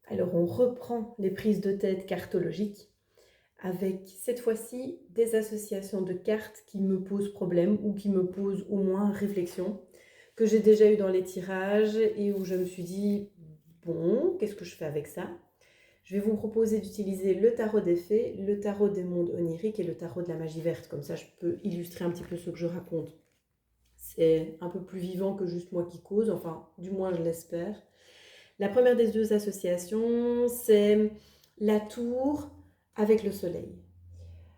Alors on reprend les prises de tête cartologiques avec cette fois-ci des associations de cartes qui me posent problème ou qui me posent au moins réflexion, que j'ai déjà eu dans les tirages et où je me suis dit, bon, qu'est-ce que je fais avec ça? Je vais vous proposer d'utiliser le tarot des fées, le tarot des mondes oniriques et le tarot de la magie verte. Comme ça, je peux illustrer un petit peu ce que je raconte. C'est un peu plus vivant que juste moi qui cause, enfin, du moins je l'espère. La première des deux associations, c'est la tour avec le soleil.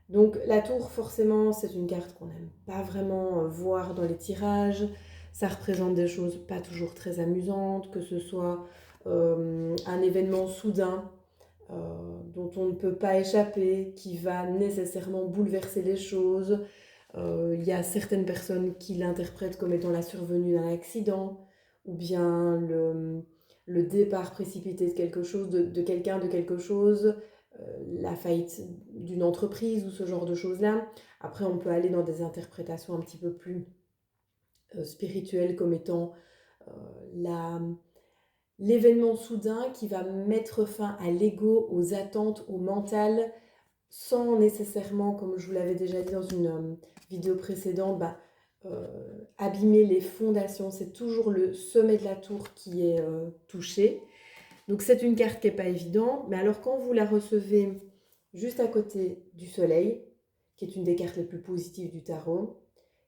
Donc la tour, forcément, c'est une carte qu'on n'aime pas vraiment voir dans les tirages. Ça représente des choses pas toujours très amusantes, que ce soit un événement soudain dont on ne peut pas échapper, qui va nécessairement bouleverser les choses. Il y a certaines personnes qui l'interprètent comme étant la survenue d'un accident, ou bien le départ précipité de quelque chose, de quelqu'un, de quelque chose, la faillite d'une entreprise ou ce genre de choses-là. Après, on peut aller dans des interprétations un petit peu plus spirituelles comme étant euh, la, l'événement soudain qui va mettre fin à l'ego, aux attentes, au mental, sans nécessairement, comme je vous l'avais déjà dit dans une vidéo précédente, abîmer les fondations. C'est toujours le sommet de la tour qui est touché. Donc c'est une carte qui n'est pas évidente, mais alors quand vous la recevez juste à côté du soleil, qui est une des cartes les plus positives du tarot,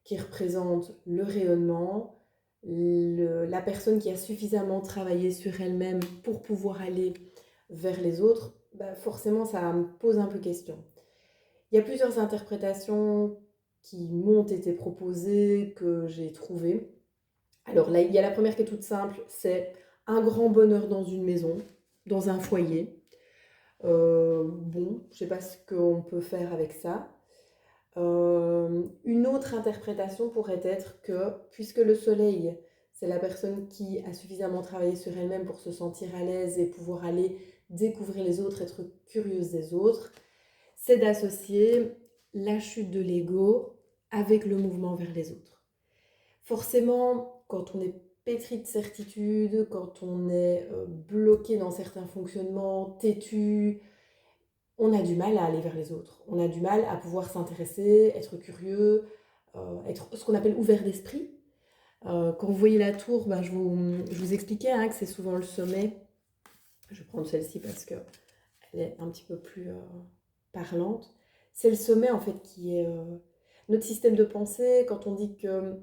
qui représente le rayonnement, la personne qui a suffisamment travaillé sur elle-même pour pouvoir aller vers les autres, forcément ça me pose un peu question. Il y a plusieurs interprétations qui m'ont été proposées, que j'ai trouvées. Alors là, il y a la première qui est toute simple, c'est un grand bonheur dans une maison, dans un foyer. Bon, je ne sais pas ce qu'on peut faire avec ça. Une autre interprétation pourrait être que, puisque le soleil, c'est la personne qui a suffisamment travaillé sur elle-même pour se sentir à l'aise et pouvoir aller découvrir les autres, être curieuse des autres, c'est d'associer la chute de l'ego avec le mouvement vers les autres. Forcément, quand on est pétri de certitude, quand on est bloqué dans certains fonctionnements, têtu, on a du mal à aller vers les autres. On a du mal à pouvoir s'intéresser, être curieux, être ce qu'on appelle ouvert d'esprit. Quand vous voyez la tour, je vous expliquais que c'est souvent le sommet. Je vais prendre celle-ci parce qu'elle est un petit peu plus parlante. C'est le sommet en fait qui est notre système de pensée. Quand on dit que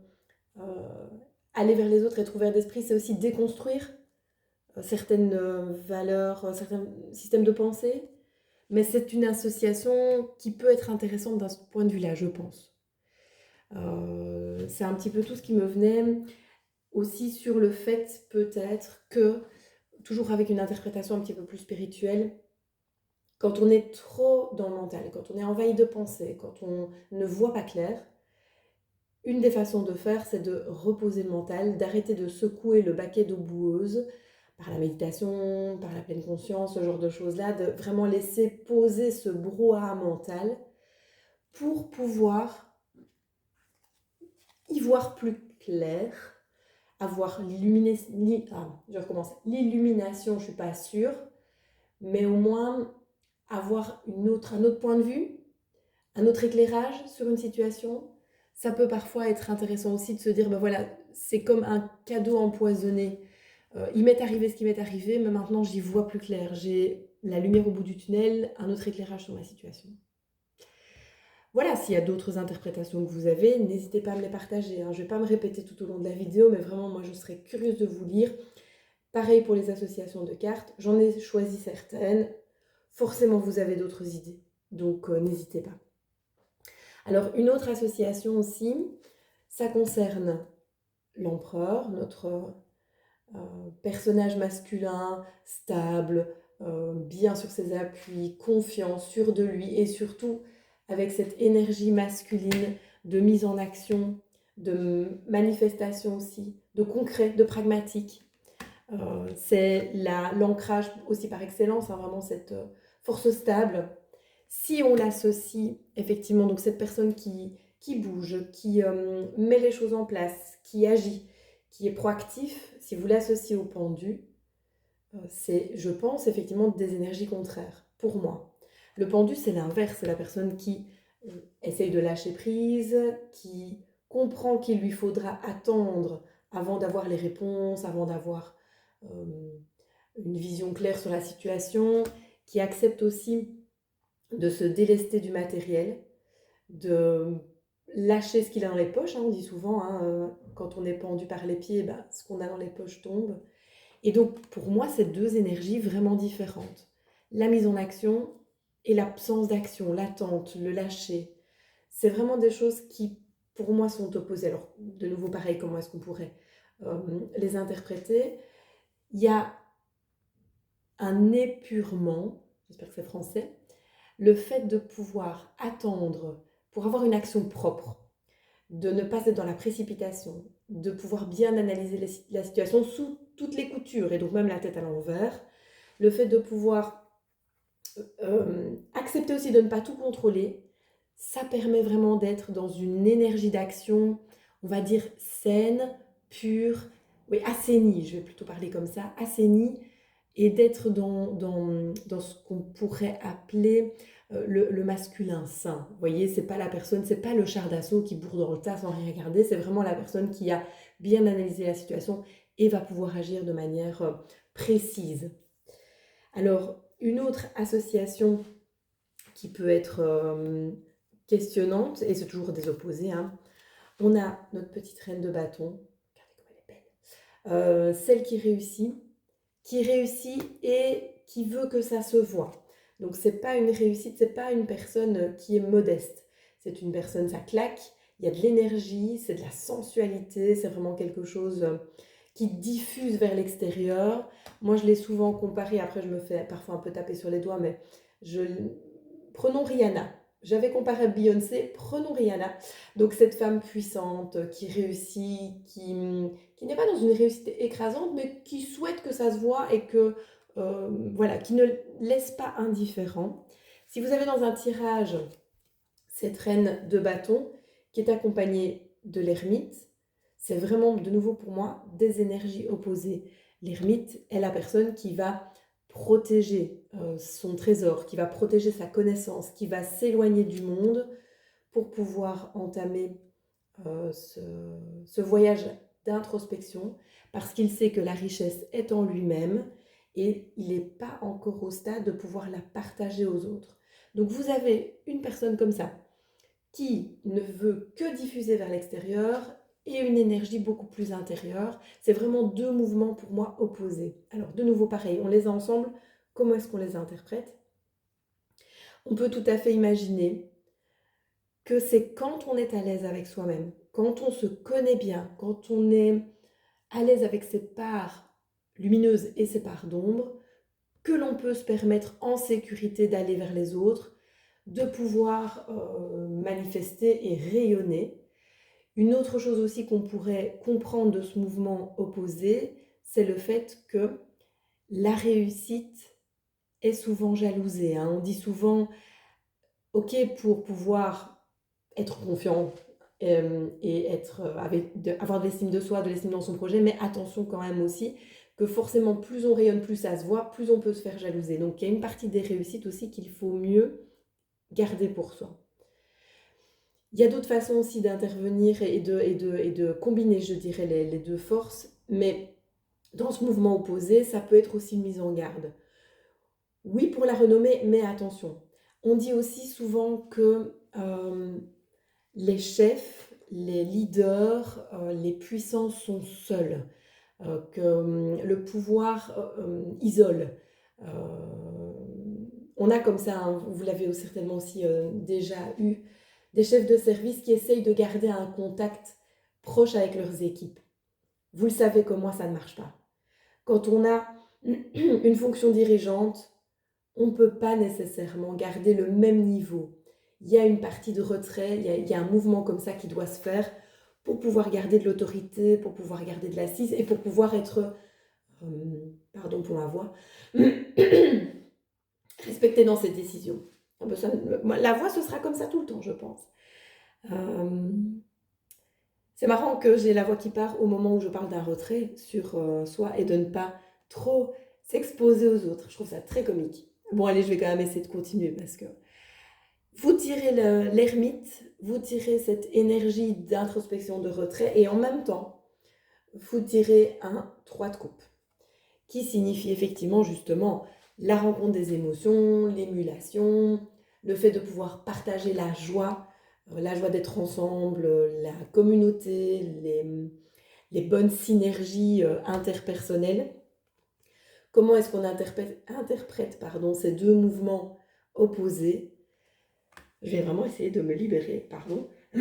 aller vers les autres, être ouvert d'esprit, c'est aussi déconstruire certaines valeurs, certains systèmes de pensée. Mais c'est une association qui peut être intéressante d'un point de vue-là, je pense. C'est un petit peu tout ce qui me venait. Aussi sur le fait peut-être que, toujours avec une interprétation un petit peu plus spirituelle, quand on est trop dans le mental, quand on est envahi de pensées, quand on ne voit pas clair, une des façons de faire, c'est de reposer le mental, d'arrêter de secouer le baquet d'eau boueuse par la méditation, par la pleine conscience, ce genre de choses-là, de vraiment laisser poser ce brouhaha mental pour pouvoir y voir plus clair, avoir l'illumination, je ne suis pas sûre, mais au moins avoir un autre point de vue, un autre éclairage sur une situation. Ça peut parfois être intéressant aussi de se dire, voilà, c'est comme un cadeau empoisonné. Il m'est arrivé ce qui m'est arrivé, mais maintenant j'y vois plus clair. J'ai la lumière au bout du tunnel, un autre éclairage sur ma situation. Voilà, s'il y a d'autres interprétations que vous avez, n'hésitez pas à me les partager. Je ne vais pas me répéter tout au long de la vidéo, mais vraiment, moi, je serais curieuse de vous lire. Pareil pour les associations de cartes, j'en ai choisi certaines. Forcément, vous avez d'autres idées, donc n'hésitez pas. Alors, une autre association aussi, ça concerne l'empereur, notre personnage masculin, stable, bien sur ses appuis, confiant, sûr de lui et surtout avec cette énergie masculine de mise en action, de manifestation aussi, de concret, de pragmatique. C'est l'ancrage aussi par excellence, vraiment cette force stable. Si on l'associe effectivement, donc cette personne qui bouge, qui met les choses en place, qui agit, qui est proactif, si vous l'associez au pendu, c'est, je pense, effectivement des énergies contraires, pour moi. Le pendu, c'est l'inverse, c'est la personne qui essaye de lâcher prise, qui comprend qu'il lui faudra attendre avant d'avoir les réponses, avant d'avoir euh, une vision claire sur la situation, qui accepte aussi de se délester du matériel, de lâcher ce qu'il a dans les poches. Hein, on dit souvent, hein, quand on est pendu par les pieds, ben, ce qu'on a dans les poches tombe. Et donc, pour moi, c'est deux énergies vraiment différentes. La mise en action et l'absence d'action, l'attente, le lâcher. C'est vraiment des choses qui, pour moi, sont opposées. Alors, de nouveau, pareil, comment est-ce qu'on pourrait les interpréter? Il y a un épurement, j'espère que c'est français, le fait de pouvoir attendre pour avoir une action propre, de ne pas être dans la précipitation, de pouvoir bien analyser la situation sous toutes les coutures et donc même la tête à l'envers, le fait de pouvoir accepter aussi de ne pas tout contrôler, ça permet vraiment d'être dans une énergie d'action, on va dire saine, pure, oui, assainie, je vais plutôt parler comme ça, assainie, et d'être dans ce qu'on pourrait appeler le masculin sain. Vous voyez, c'est pas la personne, c'est pas le char d'assaut qui bourre dans le tas sans rien regarder, c'est vraiment la personne qui a bien analysé la situation et va pouvoir agir de manière précise. Alors, une autre association qui peut être questionnante, et c'est toujours des opposés, hein, on a notre petite reine de bâton, regardez comme elle est belle, celle qui réussit et qui veut que ça se voit. Donc c'est pas une réussite, c'est pas une personne qui est modeste. C'est une personne, ça claque, il y a de l'énergie, c'est de la sensualité, c'est vraiment quelque chose qui diffuse vers l'extérieur. Moi je l'ai souvent comparé, après je me fais parfois un peu taper sur les doigts, mais je... prenons Rihanna. J'avais comparé à Beyoncé, prenons Rihanna. Donc cette femme puissante qui réussit, qui n'est pas dans une réussite écrasante, mais qui souhaite que ça se voit et que, voilà, qui ne laisse pas indifférent. Si vous avez dans un tirage cette reine de bâton qui est accompagnée de l'ermite, c'est vraiment de nouveau pour moi des énergies opposées. L'ermite est la personne qui va protéger son trésor, qui va protéger sa connaissance, qui va s'éloigner du monde pour pouvoir entamer ce voyage d'introspection parce qu'il sait que la richesse est en lui-même et il n'est pas encore au stade de pouvoir la partager aux autres. Donc vous avez une personne comme ça qui ne veut que diffuser vers l'extérieur et une énergie beaucoup plus intérieure. C'est vraiment deux mouvements pour moi opposés. Alors de nouveau pareil, on les a ensemble, comment est-ce qu'on les interprète? On peut tout à fait imaginer que c'est quand on est à l'aise avec soi-même, quand on se connaît bien, quand on est à l'aise avec ses parts lumineuses et ses parts d'ombre, que l'on peut se permettre en sécurité d'aller vers les autres, de pouvoir manifester et rayonner. Une autre chose aussi qu'on pourrait comprendre de ce mouvement opposé, c'est le fait que la réussite est souvent jalousée. Hein. On dit souvent, ok, pour pouvoir être confiant et être, avoir de l'estime de soi, de l'estime dans son projet, mais attention quand même aussi que forcément plus on rayonne, plus ça se voit, plus on peut se faire jalouser. Donc il y a une partie des réussites aussi qu'il faut mieux garder pour soi. Il y a d'autres façons aussi d'intervenir et de combiner, je dirais, les deux forces, mais dans ce mouvement opposé, ça peut être aussi une mise en garde. Oui, pour la renommée, mais attention. On dit aussi souvent que les chefs, les leaders, les puissants sont seuls, que le pouvoir isole. On a comme ça, hein, vous l'avez certainement aussi déjà eu, des chefs de service qui essayent de garder un contact proche avec leurs équipes. Vous le savez comme moi, ça ne marche pas. Quand on a une fonction dirigeante, on ne peut pas nécessairement garder le même niveau. Il y a une partie de retrait, il y a un mouvement comme ça qui doit se faire pour pouvoir garder de l'autorité, pour pouvoir garder de l'assise et pour pouvoir être, pardon pour ma voix, respecté dans ses décisions. La voix, ce sera comme ça tout le temps, je pense. C'est marrant que j'ai la voix qui part au moment où je parle d'un retrait sur soi et de ne pas trop s'exposer aux autres. Je trouve ça très comique. Bon, allez, je vais quand même essayer de continuer parce que vous tirez l'ermite, vous tirez cette énergie d'introspection, de retrait, et en même temps, vous tirez un 3 de coupe, qui signifie effectivement justement la rencontre des émotions, l'émulation, le fait de pouvoir partager la joie d'être ensemble, la communauté, les bonnes synergies interpersonnelles. Comment est-ce qu'on interprète ces deux mouvements opposés? Je vais vraiment essayer de me libérer, pardon. Ah,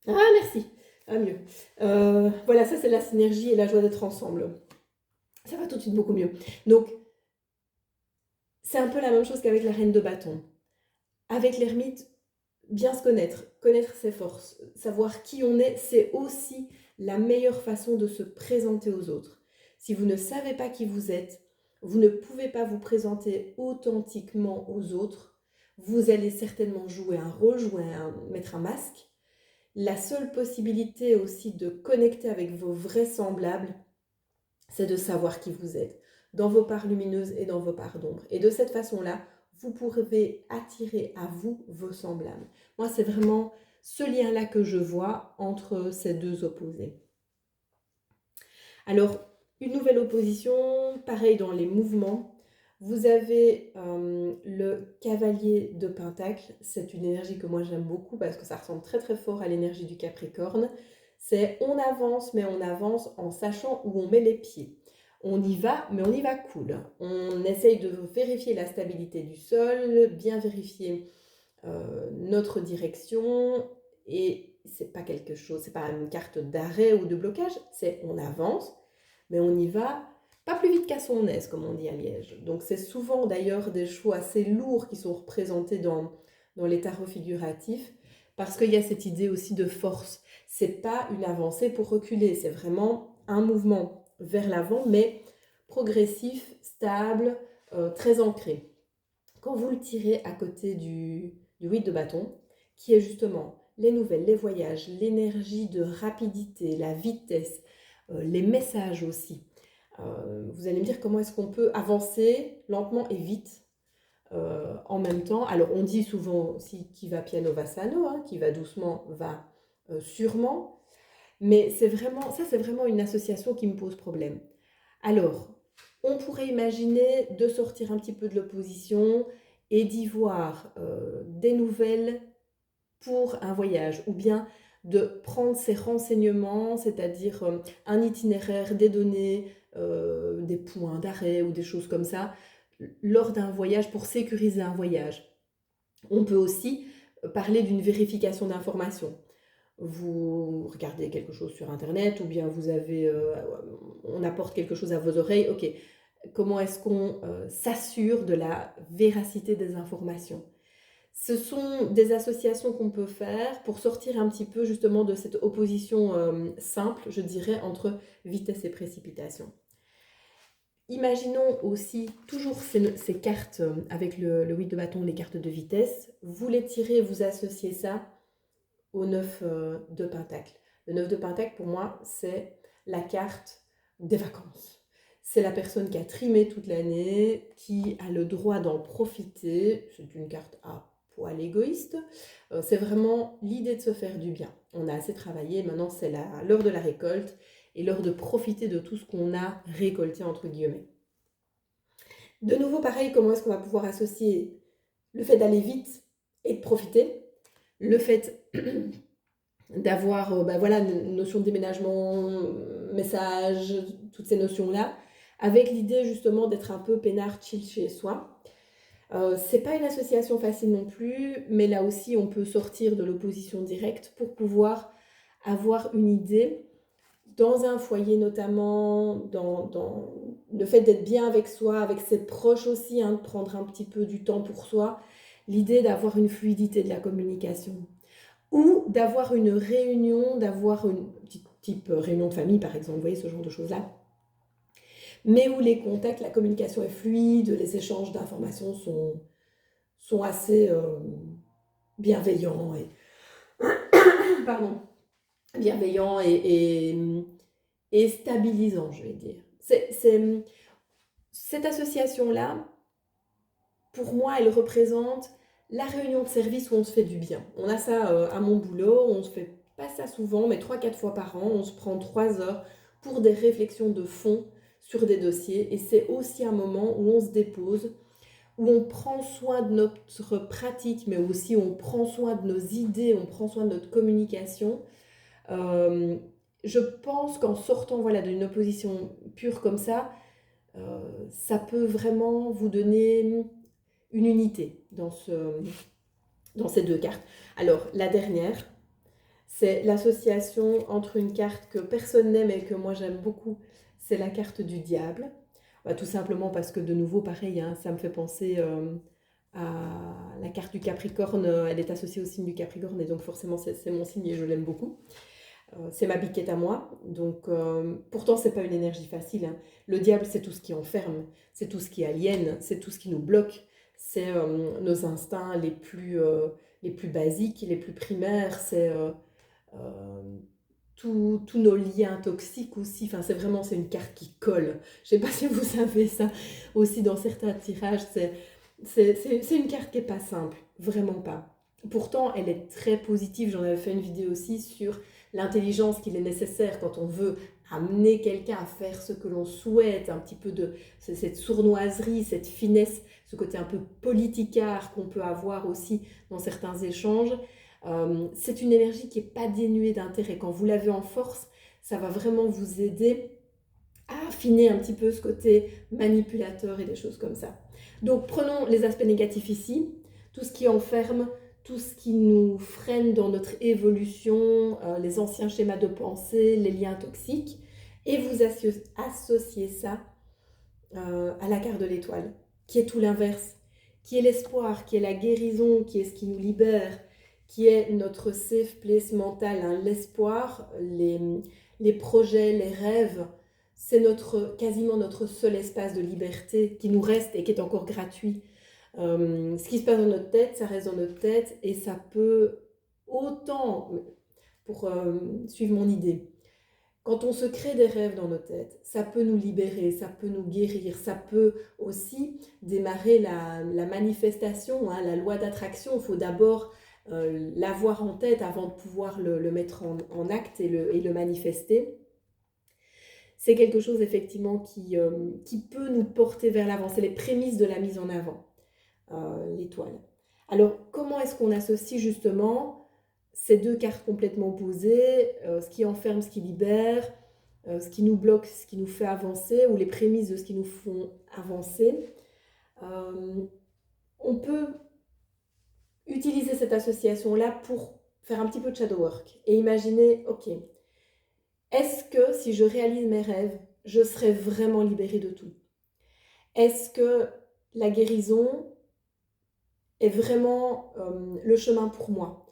merci. Ah, mieux. Voilà, ça c'est la synergie et la joie d'être ensemble. Ça va tout de suite beaucoup mieux. Donc, c'est un peu la même chose qu'avec la reine de bâton. Avec l'ermite, bien se connaître ses forces, savoir qui on est, c'est aussi la meilleure façon de se présenter aux autres. Si vous ne savez pas qui vous êtes, vous ne pouvez pas vous présenter authentiquement aux autres. Vous allez certainement jouer un rôle, mettre un masque. La seule possibilité aussi de connecter avec vos vrais semblables, c'est de savoir qui vous êtes, dans vos parts lumineuses et dans vos parts d'ombre. Et de cette façon-là, vous pourrez attirer à vous vos semblables. Moi, c'est vraiment ce lien-là que je vois entre ces deux opposés. Alors, une nouvelle opposition, pareil dans les mouvements. Vous avez le cavalier de Pentacle. C'est une énergie que moi j'aime beaucoup parce que ça ressemble très très fort à l'énergie du Capricorne. C'est on avance, mais on avance en sachant où on met les pieds. On y va, mais on y va cool. On essaye de vérifier la stabilité du sol, bien vérifier notre direction, et c'est pas quelque chose, c'est pas une carte d'arrêt ou de blocage, c'est on avance, mais on y va pas plus vite qu'à son aise, comme on dit à Liège. Donc c'est souvent d'ailleurs des chevaux assez lourds qui sont représentés dans les tarots figuratifs, parce qu'il y a cette idée aussi de force. C'est pas une avancée pour reculer, c'est vraiment un mouvement vers l'avant, mais progressif, stable, très ancré. Quand vous le tirez à côté du 8 de bâton, qui est justement les nouvelles, les voyages, l'énergie de rapidité, la vitesse, les messages aussi. Vous allez me dire comment est-ce qu'on peut avancer lentement et vite en même temps. Alors on dit souvent aussi qui va piano va sano, hein, qui va doucement va sûrement, mais c'est vraiment une association qui me pose problème. Alors, on pourrait imaginer de sortir un petit peu de l'opposition et d'y voir des nouvelles pour un voyage, ou bien de prendre ses renseignements, c'est-à-dire un itinéraire, des données, des points d'arrêt ou des choses comme ça, lors d'un voyage pour sécuriser un voyage. On peut aussi parler d'une vérification d'informations. Vous regardez quelque chose sur Internet, ou bien on apporte quelque chose à vos oreilles. Ok, comment est-ce qu'on s'assure de la véracité des informations? Ce sont des associations qu'on peut faire pour sortir un petit peu justement de cette opposition simple, je dirais, entre vitesse et précipitation. Imaginons aussi toujours ces cartes avec le 8 de bâton, les cartes de vitesse. Vous les tirez, vous associez ça au 9 de Pentacle. Le 9 de Pentacle, pour moi, c'est la carte des vacances. C'est la personne qui a trimé toute l'année, qui a le droit d'en profiter. C'est une carte à poil égoïste. C'est vraiment l'idée de se faire du bien. On a assez travaillé, maintenant c'est l'heure de la récolte et l'heure de profiter de tout ce qu'on a récolté, entre guillemets. De nouveau, pareil, comment est-ce qu'on va pouvoir associer le fait d'aller vite et de profiter, le fait d'avoir une notion de déménagement, message, toutes ces notions-là, avec l'idée justement d'être un peu peinard, chill chez soi. C'est pas une association facile non plus, mais là aussi on peut sortir de l'opposition directe pour pouvoir avoir une idée dans un foyer, notamment dans le fait d'être bien avec soi, avec ses proches aussi, de prendre un petit peu du temps pour soi, l'idée d'avoir une fluidité de la communication. Ou d'avoir une réunion, d'avoir une type réunion de famille par exemple, vous voyez ce genre de choses-là. Mais où les contacts, la communication est fluide, les échanges d'informations sont assez bienveillants et pardon, bienveillants et stabilisants, je vais dire. Cette association-là, pour moi, elle représente la réunion de service où on se fait du bien. On a ça à mon boulot, on se fait pas ça souvent, mais 3-4 fois par an, on se prend 3 heures pour des réflexions de fond sur des dossiers. Et c'est aussi un moment où on se dépose, où on prend soin de notre pratique, mais aussi on prend soin de nos idées, on prend soin de notre communication. Euh, je pense qu'en sortant voilà, d'une opposition pure comme ça peut vraiment vous donner une unité dans ces deux cartes. Alors, la dernière, c'est l'association entre une carte que personne n'aime et que moi j'aime beaucoup, c'est la carte du diable. Bah, tout simplement parce que de nouveau, pareil, hein, ça me fait penser à la carte du Capricorne. Elle est associée au signe du Capricorne et donc forcément c'est mon signe et je l'aime beaucoup. C'est ma biquette à moi, donc pourtant c'est pas une énergie facile, hein. Le diable c'est tout ce qui enferme, c'est tout ce qui aliène, c'est tout ce qui nous bloque, c'est nos instincts les plus basiques, les plus primaires, c'est tous nos liens toxiques aussi, enfin c'est une carte qui colle. Je sais pas si vous savez ça aussi dans certains tirages, c'est une carte qui est pas simple, vraiment pas. Pourtant elle est très positive, j'en avais fait une vidéo aussi sur l'intelligence qu'il est nécessaire quand on veut amener quelqu'un à faire ce que l'on souhaite, un petit peu de cette sournoiserie, cette finesse, ce côté un peu politicard qu'on peut avoir aussi dans certains échanges. C'est une énergie qui n'est pas dénuée d'intérêt. Quand vous l'avez en force, ça va vraiment vous aider à affiner un petit peu ce côté manipulateur et des choses comme ça. Donc prenons les aspects négatifs ici, tout ce qui enferme, tout ce qui nous freine dans notre évolution, les anciens schémas de pensée, les liens toxiques, et vous associez ça à la carte de l'étoile, qui est tout l'inverse, qui est l'espoir, qui est la guérison, qui est ce qui nous libère, qui est notre safe place mental, hein. L'espoir, les projets, les rêves, c'est quasiment notre seul espace de liberté qui nous reste et qui est encore gratuit. Ce qui se passe dans notre tête, ça reste dans notre tête et ça peut autant, pour suivre mon idée, quand on se crée des rêves dans nos têtes, ça peut nous libérer, ça peut nous guérir, ça peut aussi démarrer la manifestation, hein, la loi d'attraction. Il faut d'abord l'avoir en tête avant de pouvoir le mettre en acte et le manifester. C'est quelque chose effectivement qui peut nous porter vers l'avant. C'est les prémices de la mise en avant, l'étoile. Alors, comment est-ce qu'on associe justement ces deux cartes complètement opposées, ce qui enferme, ce qui libère, ce qui nous bloque, ce qui nous fait avancer, ou les prémices de ce qui nous font avancer. On peut utiliser cette association-là pour faire un petit peu de shadow work et imaginer, ok, est-ce que si je réalise mes rêves, je serai vraiment libérée de tout? Est-ce que la guérison est vraiment le chemin pour moi?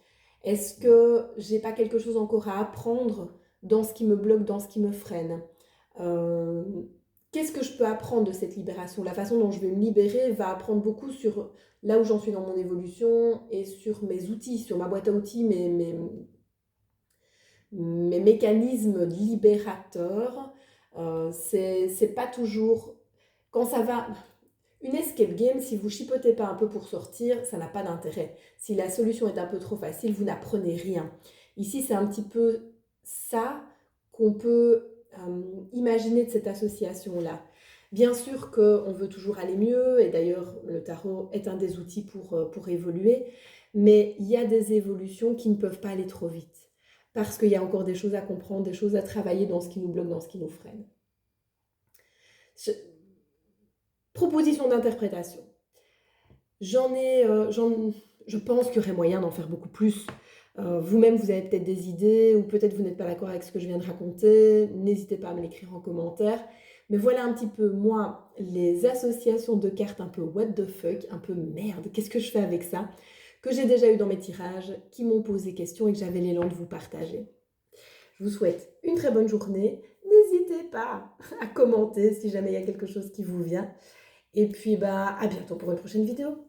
Est-ce que j'ai pas quelque chose encore à apprendre dans ce qui me bloque, dans ce qui me freine? Qu'est-ce que je peux apprendre de cette libération? La façon dont je vais me libérer va apprendre beaucoup sur là où j'en suis dans mon évolution et sur mes outils, sur ma boîte à outils, mes mécanismes libérateurs. C'est pas toujours... Quand ça va... Une escape game, si vous chipotez pas un peu pour sortir, ça n'a pas d'intérêt. Si la solution est un peu trop facile, vous n'apprenez rien. Ici, c'est un petit peu ça qu'on peut imaginer de cette association-là. Bien sûr qu'on veut toujours aller mieux, et d'ailleurs, le tarot est un des outils pour évoluer, mais il y a des évolutions qui ne peuvent pas aller trop vite, parce qu'il y a encore des choses à comprendre, des choses à travailler dans ce qui nous bloque, dans ce qui nous freine. Proposition d'interprétation. Je pense qu'il y aurait moyen d'en faire beaucoup plus. Vous-même, vous avez peut-être des idées, ou peut-être vous n'êtes pas d'accord avec ce que je viens de raconter. N'hésitez pas à me l'écrire en commentaire. Mais voilà un petit peu, moi, les associations de cartes un peu what the fuck, un peu merde, qu'est-ce que je fais avec ça, que j'ai déjà eu dans mes tirages, qui m'ont posé question et que j'avais l'élan de vous partager. Je vous souhaite une très bonne journée. N'hésitez pas à commenter si jamais il y a quelque chose qui vous vient. Et puis, à bientôt pour une prochaine vidéo.